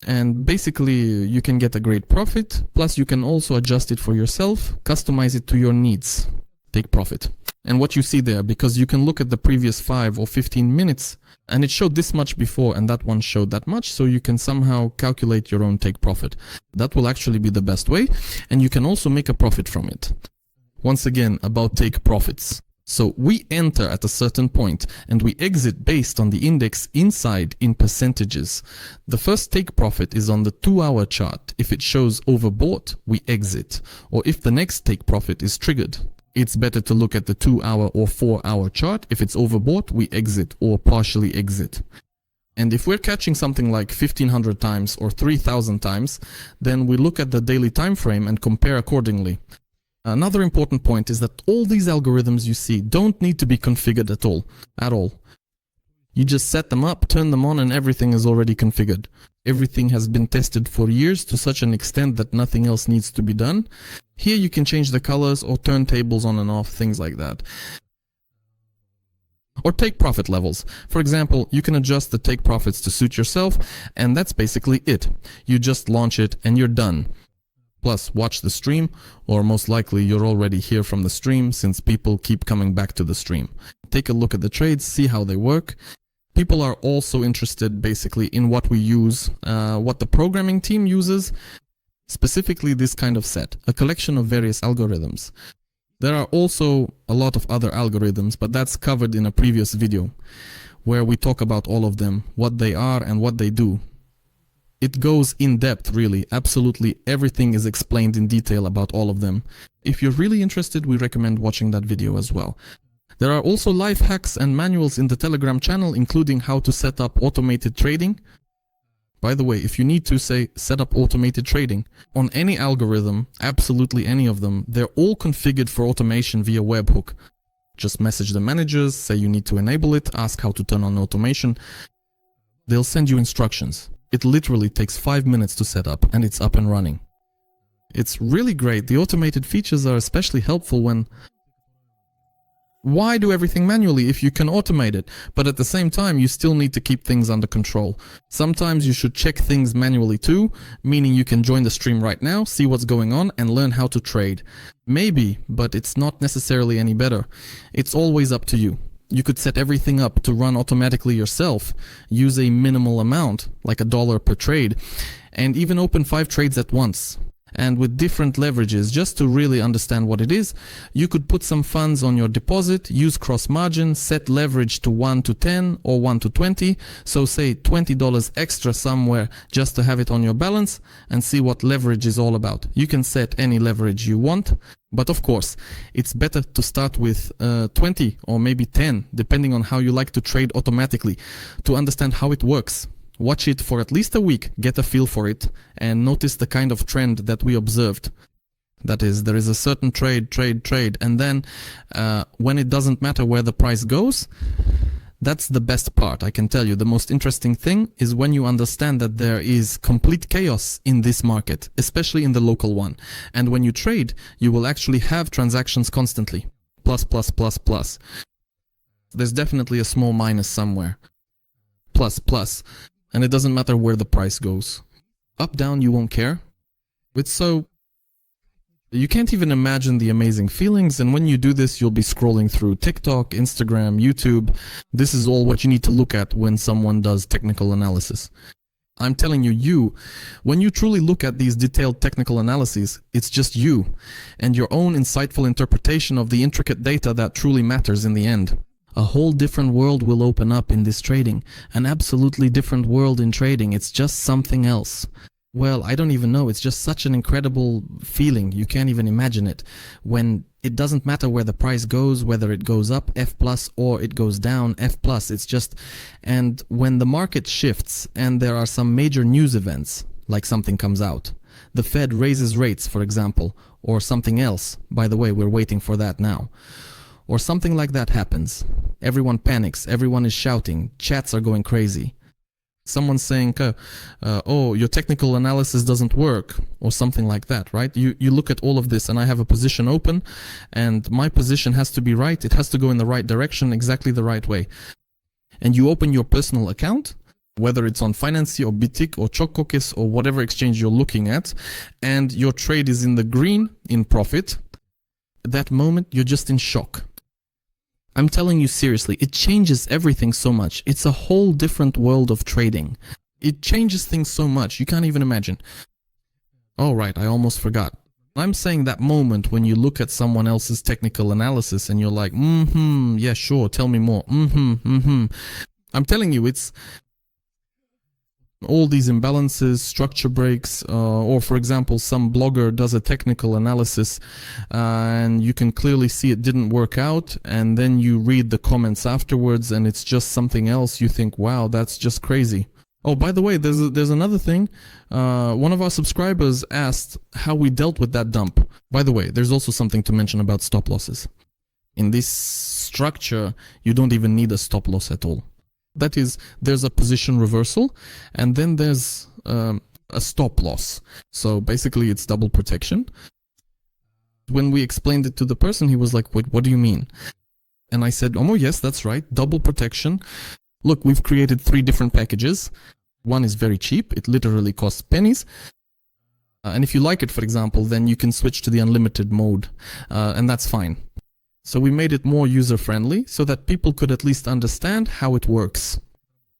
And basically, you can get a great profit, plus you can also adjust it for yourself, customize it to your needs, take profit. And what you see there, because you can look at the previous 5 or 15 minutes, and it showed this much before, and that one showed that much, so you can somehow calculate your own take profit. That will actually be the best way, and you can also make a profit from it. Once again, about take profits. So we enter at a certain point and we exit based on the index inside in percentages. The first take profit is on the 2-hour chart. If it shows overbought, we exit. Or if the next take profit is triggered, it's better to look at the 2-hour or 4-hour chart. If it's overbought, we exit or partially exit. And if we're catching something like 1500 times or 3000 times, then we look at the daily time frame and compare accordingly. Another important point is that all these algorithms you see don't need to be configured at all. You just set them up, turn them on, and everything is already configured. Everything has been tested for years to such an extent that nothing else needs to be done. Here you can change the colors or turn tables on and off, things like that. Or take profit levels. For example, you can adjust the take profits to suit yourself, and that's basically it. You just launch it and you're done. Plus, watch the stream, or most likely you're already here from the stream since people keep coming back to the stream. Take a look at the trades, see how they work. People are also interested basically in what we use, what the programming team uses, specifically this kind of set, a collection of various algorithms. There are also a lot of other algorithms, but that's covered in a previous video where we talk about all of them, what they are and what they do. It goes in depth, really. Absolutely everything is explained in detail about all of them. If you're really interested, we recommend watching that video as well. There are also life hacks and manuals in the Telegram channel, including how to set up automated trading. By the way, if you need to set up automated trading on any algorithm, absolutely any of them, they're all configured for automation via webhook. Just message the managers, say you need to enable it, ask how to turn on automation. They'll send you instructions. It literally takes 5 minutes to set up and it's up and running. It's really great. The automated features are especially helpful when... Why do everything manually if you can automate it? But at the same time, you still need to keep things under control. Sometimes you should check things manually too, meaning you can join the stream right now, see what's going on and learn how to trade. Maybe, but it's not necessarily any better. It's always up to you. You could set everything up to run automatically yourself, use a minimal amount, like $1 per trade, and even open 5 trades at once. and with different leverages. Just to really understand what it is, you could put some funds on your deposit, use cross margin, set leverage to 1 to 10 or 1 to 20. So say $20 extra somewhere just to have it on your balance, and see what leverage is all about. You can set any leverage you want, but of course it's better to start with 20 or maybe 10, depending on how you like to trade automatically, to understand how it works. Watch it for at least a week, get a feel for it, and notice the kind of trend that we observed. That is, there is a certain trade, and then when it doesn't matter where the price goes, that's the best part. I can tell you, the most interesting thing is when you understand that there is complete chaos in this market, especially in the local one. And when you trade, you will actually have transactions constantly. Plus. There's definitely a small minus somewhere. Plus. And it doesn't matter where the price goes. Up, down, you won't care. It's so... You can't even imagine the amazing feelings, and when you do this, you'll be scrolling through TikTok, Instagram, YouTube. This is all what you need to look at when someone does technical analysis. I'm telling you, when you truly look at these detailed technical analyses, it's just you and your own insightful interpretation of the intricate data that truly matters in the end. A whole different world will open up in this trading. An absolutely different world in trading. It's just something else. Well, I don't even know. It's just such an incredible feeling. You can't even imagine it. When it doesn't matter where the price goes, whether it goes up, F+, or it goes down, F+. It's just... And when the market shifts and there are some major news events, like something comes out, the Fed raises rates, for example, or something else. By the way, we're waiting for that now. Or something like that happens. Everyone panics, everyone is shouting, chats are going crazy. Someone's saying, oh, your technical analysis doesn't work, or something like that, right? You look at all of this, and I have a position open, and my position has to be right, it has to go in the right direction, exactly the right way. And you open your personal account, whether it's on Financy or Bitik or Chokokis or whatever exchange you're looking at, and your trade is in the green, in profit. At that moment, you're just in shock. I'm telling you seriously, it changes everything so much. It's a whole different world of trading. It changes things so much, you can't even imagine. Oh right, I almost forgot. I'm saying that moment when you look at someone else's technical analysis and you're like, yeah, sure, tell me more. I'm telling you, it's all these imbalances, structure breaks, or for example, some blogger does a technical analysis and you can clearly see it didn't work out, and then you read the comments afterwards and it's just something else. You think, wow, that's just crazy. Oh, by the way, there's another thing. One of our subscribers asked how we dealt with that dump. By the way, there's also something to mention about stop losses. In this structure, you don't even need a stop loss at all. That is, there's a position reversal, and then there's a stop loss. So basically it's double protection. When we explained it to the person, he was like, wait, what do you mean? And I said, oh yes, that's right, double protection. Look, we've created 3 different packages. One is very cheap, it literally costs pennies. And if you like it, for example, then you can switch to the unlimited mode, and that's fine. So we made it more user-friendly so that people could at least understand how it works.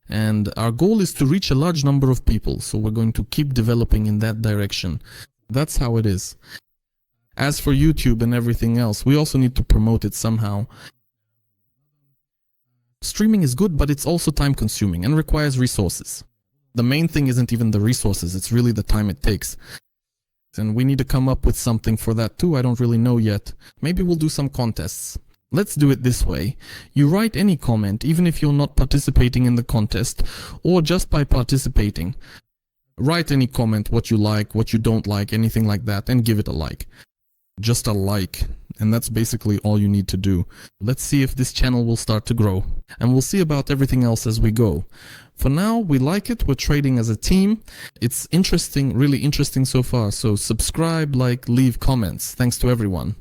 And our goal is to reach a large number of people, so we're going to keep developing in that direction. That's how it is. As for YouTube and everything else, we also need to promote it somehow. Streaming is good, but it's also time-consuming and requires resources. The main thing isn't even the resources, it's really the time it takes. And we need to come up with something for that too. I don't really know yet. Maybe we'll do some contests. Let's do it this way. You write any comment, even if you're not participating in the contest, or just by participating. Write any comment, what you like, what you don't like, anything like that, and give it a like. Just a like. And that's basically all you need to do. Let's see if this channel will start to grow. And we'll see about everything else as we go. For now, we like it. We're trading as a team. It's interesting, really interesting so far. So subscribe, like, leave comments. Thanks to everyone.